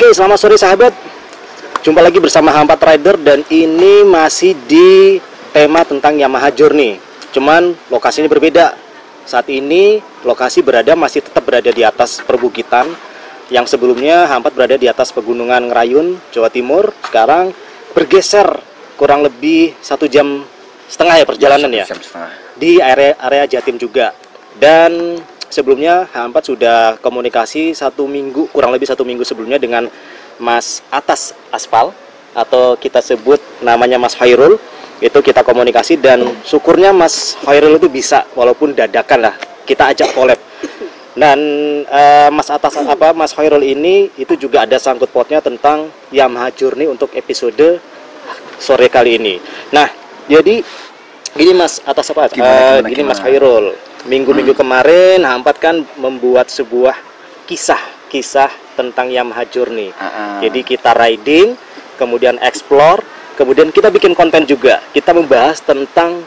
Oke, selamat sore sahabat. Jumpa lagi bersama H4 Rider dan ini masih di tema tentang Yamaha Journey. Cuman lokasinya berbeda. Saat ini lokasi masih tetap berada di atas perbukitan. Yang sebelumnya H4 berada di atas pegunungan Ngerayun, Jawa Timur. Sekarang bergeser kurang lebih 1,5 jam ya perjalanan ya. Di area Jatim juga. Dan sebelumnya H4 sudah komunikasi kurang lebih satu minggu sebelumnya dengan Mas Atas Aspal, atau kita sebut namanya Mas Khairul. Itu kita komunikasi dan syukurnya Mas Khairul itu bisa, walaupun dadakan lah, kita ajak collab. Dan Mas Khairul ini itu juga ada sangkut pautnya tentang Yamaha Journey untuk episode sore kali ini. Nah, jadi gini Mas Atas gini Mas Khairul. Minggu-minggu kemarin H4 kan membuat sebuah kisah tentang Yamaha Journey. Jadi kita riding, kemudian explore, kemudian kita bikin konten juga. Kita membahas tentang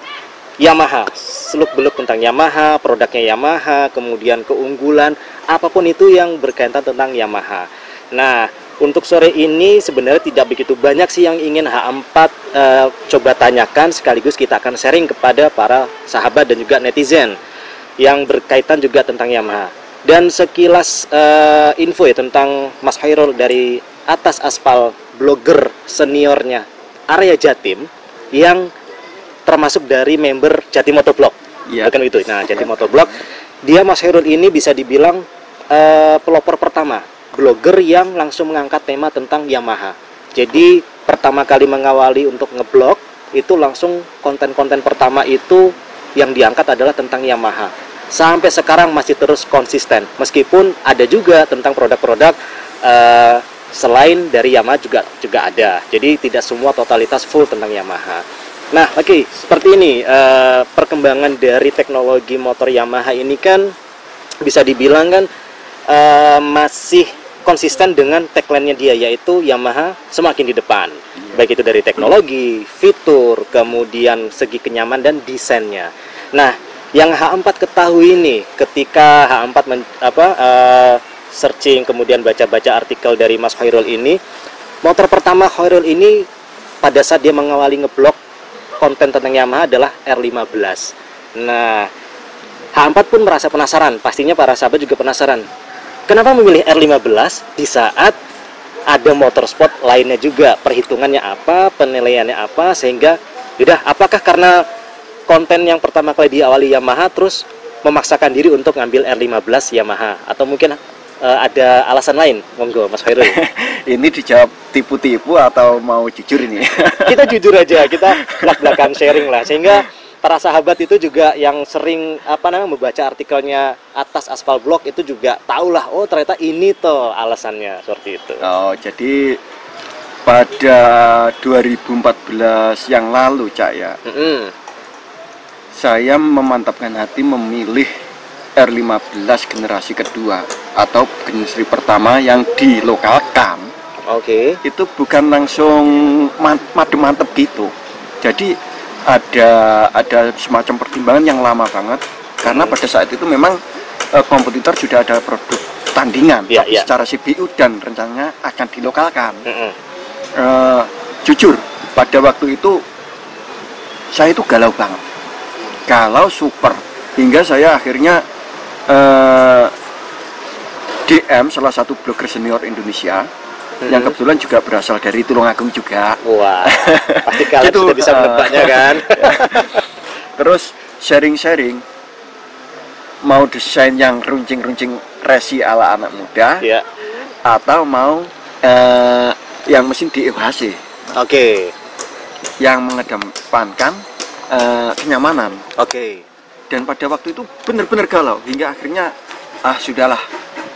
Yamaha, seluk-beluk tentang Yamaha, produknya Yamaha, kemudian keunggulan, apapun itu yang berkaitan tentang Yamaha. Nah, untuk sore ini sebenarnya tidak begitu banyak sih yang ingin H4 coba tanyakan, sekaligus kita akan sharing kepada para sahabat dan juga netizen yang berkaitan juga tentang Yamaha. Dan sekilas info ya tentang Mas Khairul dari Atas Aspal, blogger seniornya area Jatim, yang termasuk dari member Jatim Motovlog. Iya. Bukan itu. Nah, Jatim Motovlog, dia Mas Khairul ini bisa dibilang pelopor pertama, blogger yang langsung mengangkat tema tentang Yamaha. Jadi pertama kali mengawali untuk ngeblog itu langsung konten-konten pertama itu yang diangkat adalah tentang Yamaha. Sampai sekarang masih terus konsisten, meskipun ada juga tentang produk-produk selain dari Yamaha juga ada. Jadi tidak semua totalitas full tentang Yamaha. Nah, oke, seperti ini perkembangan dari teknologi motor Yamaha ini kan bisa dibilang kan masih konsisten dengan tagline-nya dia, yaitu Yamaha semakin di depan. Baik itu dari teknologi, fitur, kemudian segi kenyamanan dan desainnya. Nah, yang H4 ketahui nih ketika H4 searching kemudian baca-baca artikel dari Mas Khairul ini, motor pertama Khairul ini pada saat dia mengawali ngeblog konten tentang Yamaha adalah R15. Nah, H4 pun merasa penasaran, pastinya para sahabat juga penasaran. Kenapa memilih R15 di saat ada motorsport lainnya juga, perhitungannya apa, penilaiannya apa, sehingga apakah karena konten yang pertama kali diawali Yamaha terus memaksakan diri untuk ngambil R15 Yamaha, atau mungkin ada alasan lain? Monggo Mas Khairul. Ini dijawab tipu-tipu atau mau jujur ini? Kita jujur aja, kita belak-belakan sharing lah, sehingga para sahabat itu juga yang sering membaca artikelnya Atas Aspal Blog itu juga tahulah, oh ternyata ini toh alasannya seperti itu. Oh, jadi pada 2014 yang lalu Cak ya, saya memantapkan hati memilih R15 generasi kedua atau generasi pertama yang dilokalkan. Oke. Itu bukan langsung mantep gitu. Jadi ada semacam pertimbangan yang lama banget, karena pada saat itu memang kompetitor sudah ada produk tandingan secara CPU dan rencananya akan dilokalkan. Jujur pada waktu itu saya itu galau banget, galau super, hingga saya akhirnya DM salah satu blogger senior Indonesia yang kebetulan juga berasal dari Tulungagung juga. Wah, pasti kalian sudah bisa menebaknya kan. Terus sharing-sharing, mau desain yang runcing-runcing resi ala anak muda, atau mau yang mesin di UHC. Oke. Yang mengedepankan kenyamanan. Oke. Dan pada waktu itu benar-benar galau, hingga akhirnya sudahlah,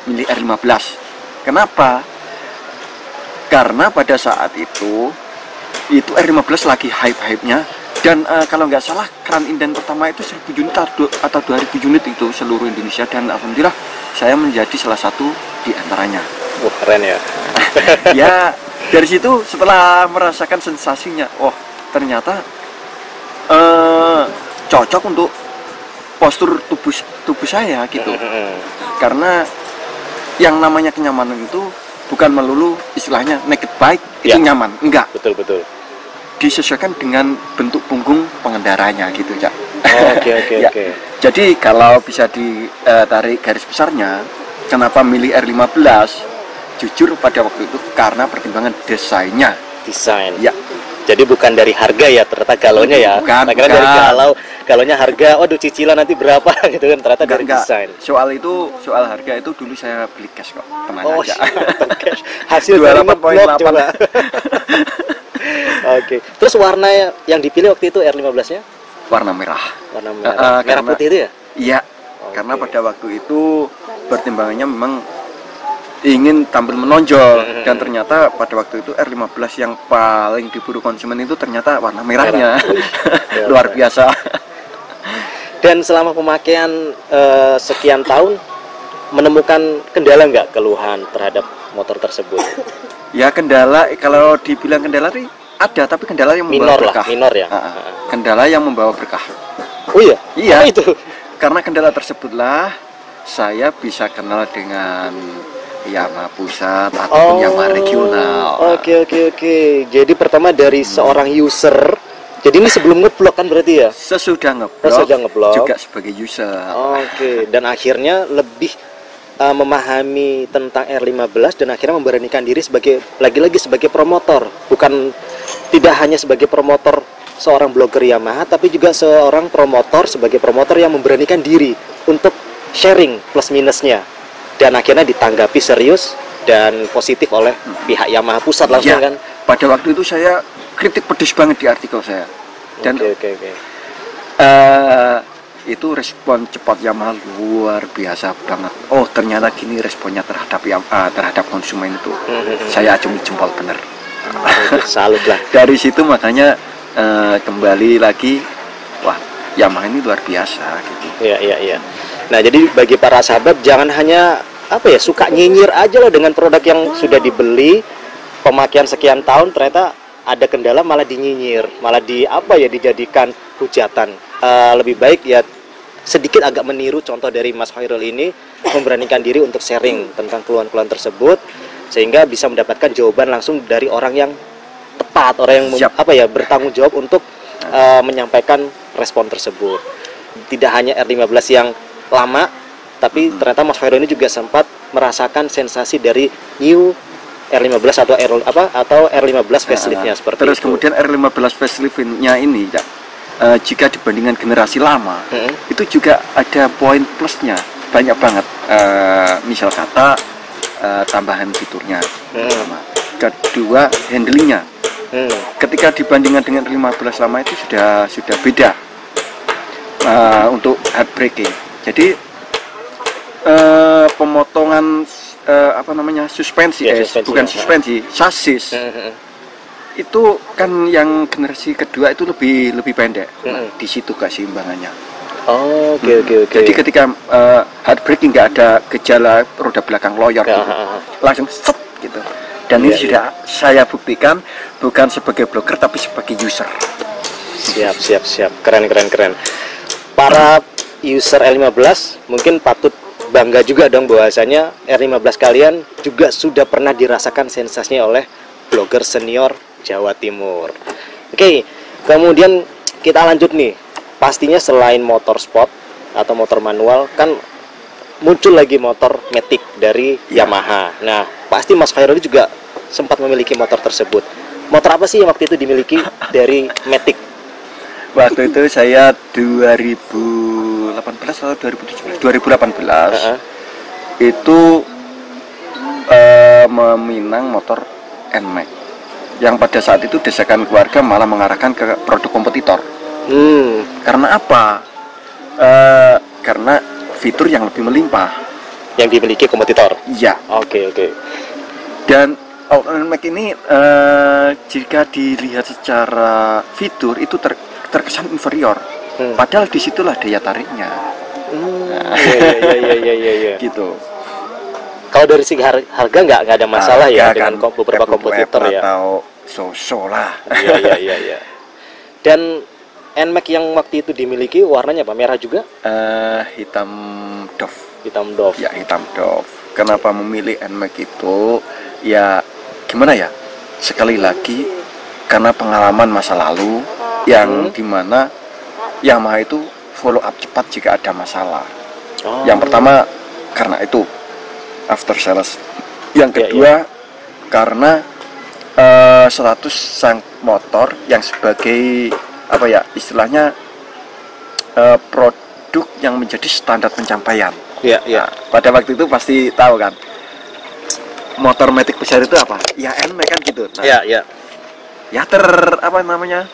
milih R15. Kenapa? Karena pada saat itu R15 lagi hype-hype-nya, dan kalau nggak salah keran inden pertama itu 1000 unit atau 2000 unit itu seluruh Indonesia, dan alhamdulillah saya menjadi salah satu di antaranya. Wah, keren ya. Ya, dari situ setelah merasakan sensasinya, ternyata cocok untuk postur tubuh saya gitu. Karena yang namanya kenyamanan itu bukan melulu istilahnya naked bike itu nyaman, enggak. Betul. Disesuaikan dengan bentuk punggung pengendaranya gitu, Cak. Oke. Jadi kalau bisa ditarik garis besarnya, kenapa milih R15? Jujur pada waktu itu karena pertimbangan desainnya. Desain. Ya. Jadi bukan dari harga ya, ternyata galaunya ya. Bukan. Dari galaunya harga, waduh cicilan nanti berapa gitu kan, ternyata dari desain. Soal harga itu dulu saya beli cash kok, tenang aja. Cash. Hasil 28,8. Oke. Terus warna yang dipilih waktu itu R15-nya? Warna merah. Warna merah. Merah putih itu ya? Iya. Karena pada waktu itu pertimbangannya memang ingin tampil menonjol, dan ternyata pada waktu itu R15 yang paling diburu konsumen itu ternyata warna merahnya. Luar biasa. Dan selama pemakaian sekian tahun, menemukan kendala nggak, keluhan terhadap motor tersebut? Ya kendala, kalau dibilang kendala sih ada, tapi kendala yang membawa berkah. Minor ya. Kendala yang membawa berkah. Oh iya. Iya. Apa itu? Karena kendala tersebutlah saya bisa kenal dengan Yamaha pusat ataupun Yamaha regional. Oke. Jadi pertama dari seorang user. Jadi ini sebelum ngeblok kan berarti ya? Sesudah ngeblok. Juga sebagai user. Oke. Dan akhirnya lebih memahami tentang R15 dan akhirnya memberanikan diri lagi-lagi sebagai promotor. Bukan, tidak hanya sebagai promotor seorang blogger Yamaha, tapi juga seorang promotor sebagai promotor yang memberanikan diri untuk sharing plus minusnya. Dan akhirnya ditanggapi serius dan positif oleh pihak Yamaha pusat langsung kan. Pada waktu itu saya kritik pedes banget di artikel saya. Dan Oke. itu respon cepat Yamaha luar biasa banget. Oh ternyata gini responnya terhadap konsumen itu. Saya acungi jempol bener. Salut lah. Dari situ makanya kembali lagi, wah Yamaha ini luar biasa gitu. Iya. Nah, jadi bagi para sahabat jangan hanya suka nyinyir aja loh dengan produk yang sudah dibeli, pemakaian sekian tahun ternyata ada kendala malah dinyinyir, malah dijadikan hujatan. Lebih baik ya sedikit agak meniru contoh dari Mas Khairul ini, memberanikan diri untuk sharing tentang keluhan-keluhan tersebut sehingga bisa mendapatkan jawaban langsung dari orang yang tepat, orang yang bertanggung jawab untuk menyampaikan respon tersebut. Tidak hanya R15 yang lama, tapi ternyata Mas Khairul ini juga sempat merasakan sensasi dari new R15 atau R15 facelift-nya seperti terus itu. Kemudian R15 facelift-nya ini jika dibandingkan generasi lama, itu juga ada poin plusnya banyak banget. Misal kata tambahan fiturnya, kedua handlingnya. Ketika dibandingkan dengan R15 lama itu sudah beda untuk hard braking. Jadi pemotongan suspensi, suspensi, sasis itu kan yang generasi kedua itu lebih pendek. Di situ keseimbangannya. Oke. Jadi ketika hard braking nggak ada gejala roda belakang loyor, langsung stop gitu. Dan ini sudah saya buktikan bukan sebagai blogger tapi sebagai user. Siap. Keren. Para user R15 mungkin patut bangga juga dong bahwasanya R15 kalian juga sudah pernah dirasakan sensasinya oleh blogger senior Jawa Timur. Oke, kemudian kita lanjut nih. Pastinya selain motor sport atau motor manual kan muncul lagi motor Matic dari Yamaha. Nah, pasti Mas Khairul juga sempat memiliki motor tersebut. Motor apa sih yang waktu itu dimiliki dari Matic? Waktu itu saya 2018 atau 2017, 2018 itu meminang motor NMAX yang pada saat itu desakan keluarga malah mengarahkan ke produk kompetitor. Karena apa? Karena fitur yang lebih melimpah yang dimiliki kompetitor. Iya. Oke. Dan NMAX ini jika dilihat secara fitur itu terkesan inferior. Padahal disitulah daya tariknya. Iya. Gitu. Kalau dari segi harga nggak ada masalah ya dengan beberapa kompetitor ya. Atau so-so lah. Iya. Dan NMAX yang waktu itu dimiliki warnanya apa? Merah juga? Hitam doff. Hitam doff. Ya, hitam doff. Kenapa memilih NMAX itu? Ya gimana ya? Sekali lagi karena pengalaman masa lalu yang dimana Yamaha itu follow up cepat jika ada masalah. Yang pertama karena itu after sales. Yang kedua karena status sang motor yang sebagai apa ya istilahnya produk yang menjadi standar pencapaian. Nah, pada waktu itu pasti tahu kan motor matic besar itu apa? Ya NMAX kan gitu. Nah, ya apa namanya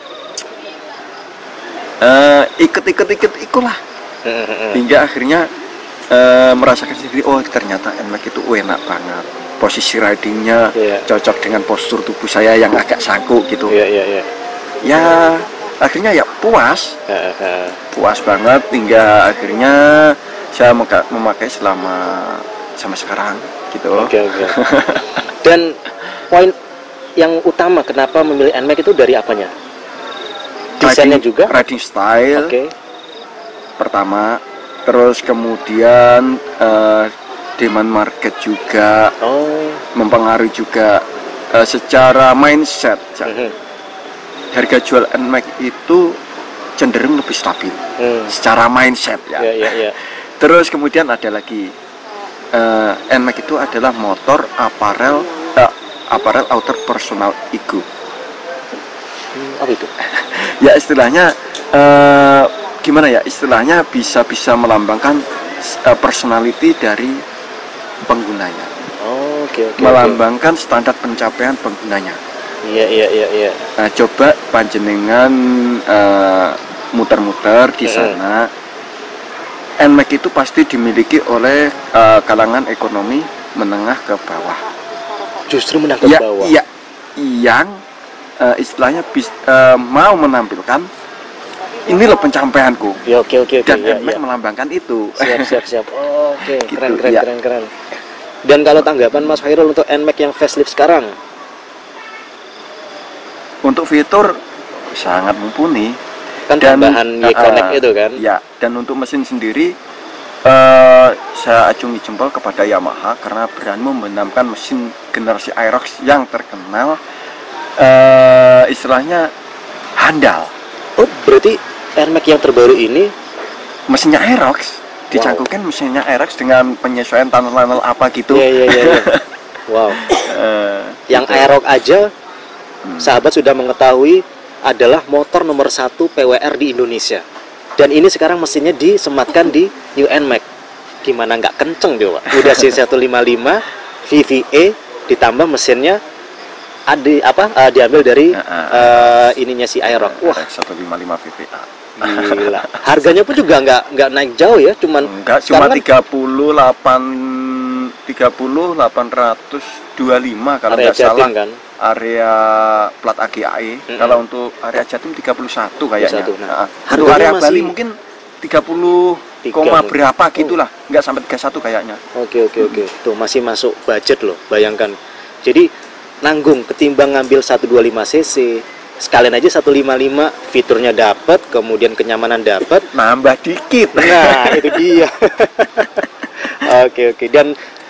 ikut-ikutlah hingga akhirnya merasakan sendiri, oh ternyata NMAX itu enak banget, posisi ridingnya cocok dengan postur tubuh saya yang agak sangkuk gitu. Ya akhirnya ya puas banget hingga akhirnya saya memakai selama sampai sekarang gitu. Dan poin yang utama kenapa memilih NMAX itu dari apanya? Desainnya juga? Riding style pertama, terus kemudian demand market juga mempengaruhi juga secara mindset. Harga jual NMAX itu cenderung lebih stabil secara mindset ya. Terus kemudian ada lagi NMAX itu adalah motor apparel outer personal ego. Apa itu? Ya istilahnya gimana ya? Istilahnya bisa melambangkan personality dari penggunanya. Melambangkan standar pencapaian penggunanya. Iya. Nah, coba panjenengan muter-muter di sana. NMAX itu pasti dimiliki oleh kalangan ekonomi menengah ke bawah. Justru menengah ke bawah. Iya, yang istilahnya mau menampilkan ini loh pencapaianku. Dan NMAX melambangkan itu. Siap. Oke, gitu, keren. Dan kalau tanggapan Mas Khairul untuk NMAX yang facelift sekarang? Untuk fitur sangat mumpuni. Kan tambahan Y-Connect itu kan? Ya, dan untuk mesin sendiri saya acungi jempol kepada Yamaha karena berani membenamkan mesin generasi Aerox yang terkenal istilahnya handal. Oh, berarti NMAX yang terbaru ini mesinnya Aerox, dicangkukan mesinnya Aerox dengan penyesuaian tunnel apa gitu. Iya. Wow. Yang gitu. Aerox aja sahabat sudah mengetahui adalah motor nomor 1 PWR di Indonesia. Dan ini sekarang mesinnya disematkan di New NMAX. Gimana nggak kenceng dia, Pak? Udah C155 VVA ditambah mesinnya diambil dari ininya si Aerox. Wah, 155 VVA. Gila. Harganya pun juga nggak naik jauh ya, cuma 30.825 kalau nggak salah kan? Area plat AGAE. Kalau untuk area Jatim 31 kayaknya. Nah, untuk area Bali mungkin 30 berapa gitulah, nggak sampai 31 kayaknya. Oke. Tuh masih masuk budget loh, bayangkan. Jadi nanggung ketimbang ngambil 125 cc. Sekalian aja 155 fiturnya dapat, kemudian kenyamanan dapat, nambah dikit. Nah, itu dia. Oke.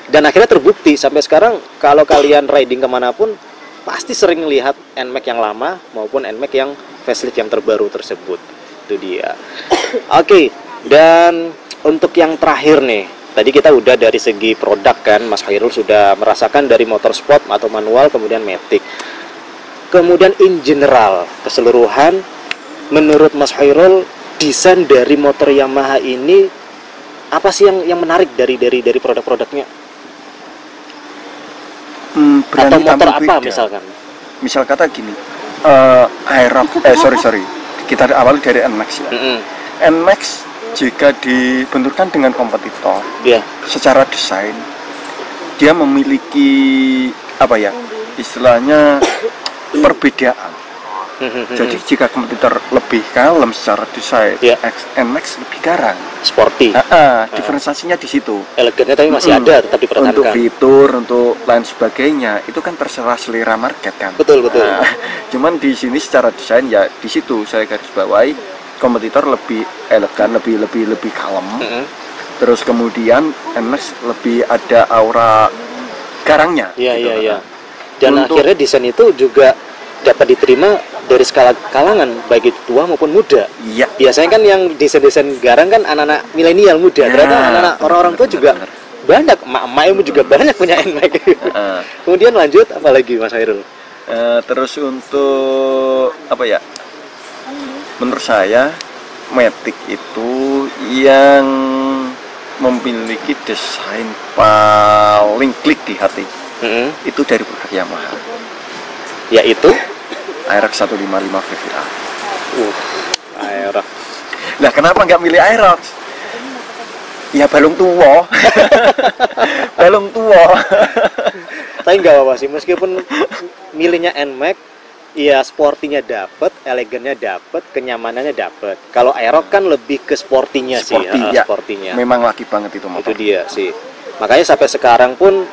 Dan akhirnya terbukti sampai sekarang kalau kalian riding kemanapun pasti sering lihat NMAX yang lama maupun NMAX yang facelift yang terbaru tersebut. Itu dia. Oke, dan untuk yang terakhir nih, tadi kita udah dari segi produk kan, Mas Khairul sudah merasakan dari motor sport atau manual, kemudian matic. Kemudian in general, keseluruhan, menurut Mas Khairul, desain dari motor Yamaha ini apa sih yang menarik dari produk-produknya? Atau motor apa beda. Misalkan? Misal kata gini, Aerox, sorry, kita awali dari NMAX ya. NMAX jika dibenturkan dengan kompetitor, secara desain dia memiliki apa ya, istilahnya perbedaan. Jadi jika kompetitor lebih kalem secara desain, NMAX lebih garang, sporty. Diferensiasinya di situ. Elegannya tapi masih ada, tetap dipertahankan. Untuk fitur, untuk lain sebagainya, itu kan terserah selera market kan. Betul. Cuman di sini secara desain ya di situ saya garis bawahi kompetitor lebih elegan, lebih kalem. Terus kemudian NMAX lebih ada aura garangnya. Iya, gitu. iya, iya. Dan Untuk- akhirnya desain itu juga dapat diterima dari skala kalangan, baik itu tua maupun muda. Iya. Biasanya kan yang desain-desain garang kan anak-anak milenial muda. Ya, Ternyata anak-anak orang-orang tua benar, juga benar. banyak, emak-emak ilmu juga banyak punya NMAX. Heeh. Kemudian lanjut apa lagi Mas Hairul? Terus untuk apa ya? Menurut saya Matic itu yang memiliki desain paling klik di hati itu dari produk Yamaha, Yaitu Aerox 155 VVA. Aerox. Lah kenapa nggak milih Aerox? Ya balung tua. Balung tua. Tapi nggak apa-apa sih, meskipun milihnya NMAX, ya sportinya dapet, elegannya dapet, kenyamanannya dapet. Kalau Aerox kan lebih ke sportinya sih, Sporty, ya. sportinya. Memang laki banget itu Itu motor. dia sih. Makanya sampai sekarang pun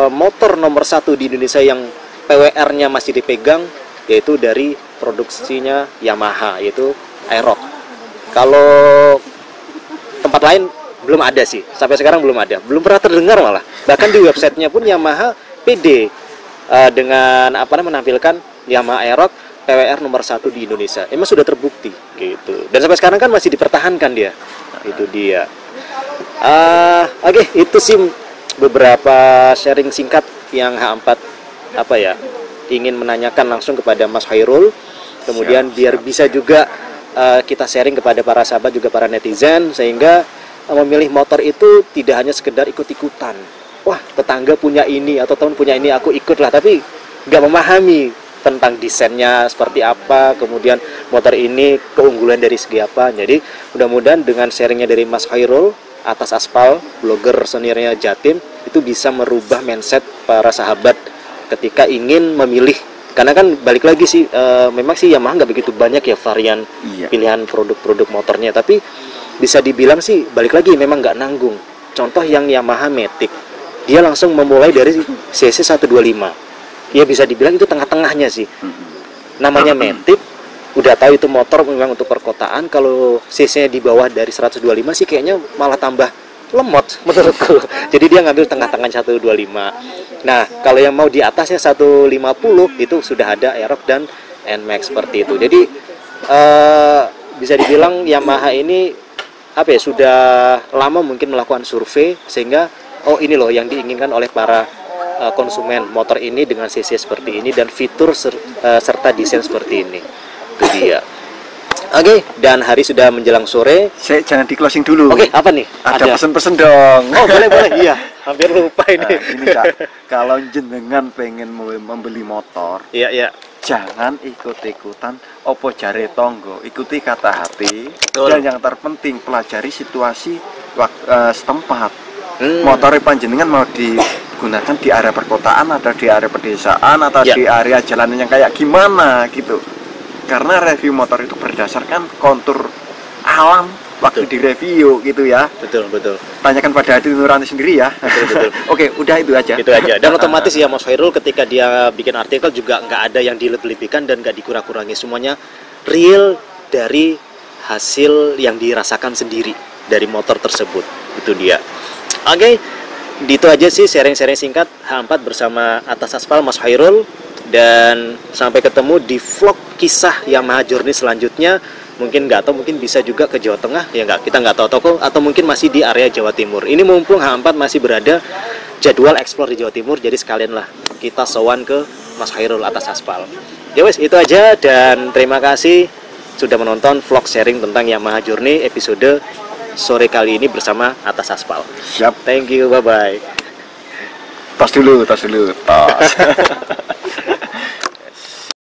motor nomor 1 di Indonesia yang PWR-nya masih dipegang yaitu dari produksinya Yamaha, yaitu Aerox. Kalau tempat lain belum ada sih, sampai sekarang belum ada, belum pernah terdengar malah. Bahkan di websitenya pun Yamaha PD dengan apa namanya menampilkan Yamaha Aerox PWR nomor 1 di Indonesia. Emang sudah terbukti gitu. Dan sampai sekarang kan masih dipertahankan dia. Itu dia. Oke, itu sih beberapa sharing singkat yang H4 apa ya ingin menanyakan langsung kepada Mas Hairul. Kemudian biar bisa juga kita sharing kepada para sahabat juga para netizen, sehingga memilih motor itu tidak hanya sekedar ikut-ikutan. Wah, tetangga punya ini atau teman punya ini, aku ikutlah, tapi nggak memahami tentang desainnya seperti apa, kemudian motor ini keunggulan dari segi apa. Jadi mudah-mudahan dengan sharingnya dari Mas Hairul atas aspal, blogger seniornya Jatim, itu bisa merubah mindset para sahabat ketika ingin memilih. Karena kan balik lagi sih, memang sih Yamaha nggak begitu banyak ya varian Iya. pilihan produk-produk motornya, tapi bisa dibilang sih balik lagi memang nggak nanggung. Contoh yang Yamaha Matic, dia langsung memulai dari cc 125. Ya bisa dibilang itu tengah-tengahnya sih. Namanya Matic, udah tahu itu motor memang untuk perkotaan. Kalau cc-nya di bawah dari 125 sih kayaknya malah tambah lemot menurutku. Jadi dia ngambil tengah-tengah 125. Nah, kalau yang mau di atasnya 150 itu sudah ada Aerox dan NMAX seperti itu. Jadi bisa dibilang Yamaha ini apa ya, sudah lama mungkin melakukan survei sehingga oh ini loh yang diinginkan oleh para konsumen motor ini dengan cc seperti ini dan fitur serta desain seperti ini. Itu dia. Oke, dan hari sudah menjelang sore. Saya jangan di closing dulu. Oke, apa nih? Ada pesen-pesen dong. Oh, boleh. Iya, hampir lupa ini. Nah, ini Kak, kalau jenengan pengen membeli motor, Iya. jangan ikut-ikutan opo jare tonggo, ikuti kata hati. Betul. Dan yang terpenting pelajari situasi setempat. Motor panjenengan mau digunakan di area perkotaan atau di area pedesaan atau Ya. di area jalanan yang kayak gimana gitu. Karena review motor itu berdasarkan kontur alam waktu Betul. di review gitu ya. Betul. Tanyakan pada hati nurani sendiri ya. Betul. Oke, udah itu aja. Itu aja. Dan otomatis ya Mas Hairul ketika dia bikin artikel juga nggak ada yang dilebih-lebihkan dan nggak dikurang-kurangi. Semuanya real dari hasil yang dirasakan sendiri dari motor tersebut. Itu dia. Oke, itu aja sih sharing-sharing singkat H4 bersama Atas Aspal Mas Hairul. Dan sampai ketemu di vlog kisah Yamaha Journey selanjutnya. Mungkin nggak tahu, mungkin bisa juga ke Jawa Tengah ya, nggak, kita nggak tahu toko, atau mungkin masih di area Jawa Timur. Ini mumpung H4 masih berada jadwal explore di Jawa Timur, jadi sekalian lah kita sowan ke Mas Hairul Atas Aspal. Ya wes, itu aja, dan terima kasih sudah menonton vlog sharing tentang Yamaha Journey episode sore kali ini bersama Atas Aspal. Siap. Thank you, bye bye. Tos dulu. Tos.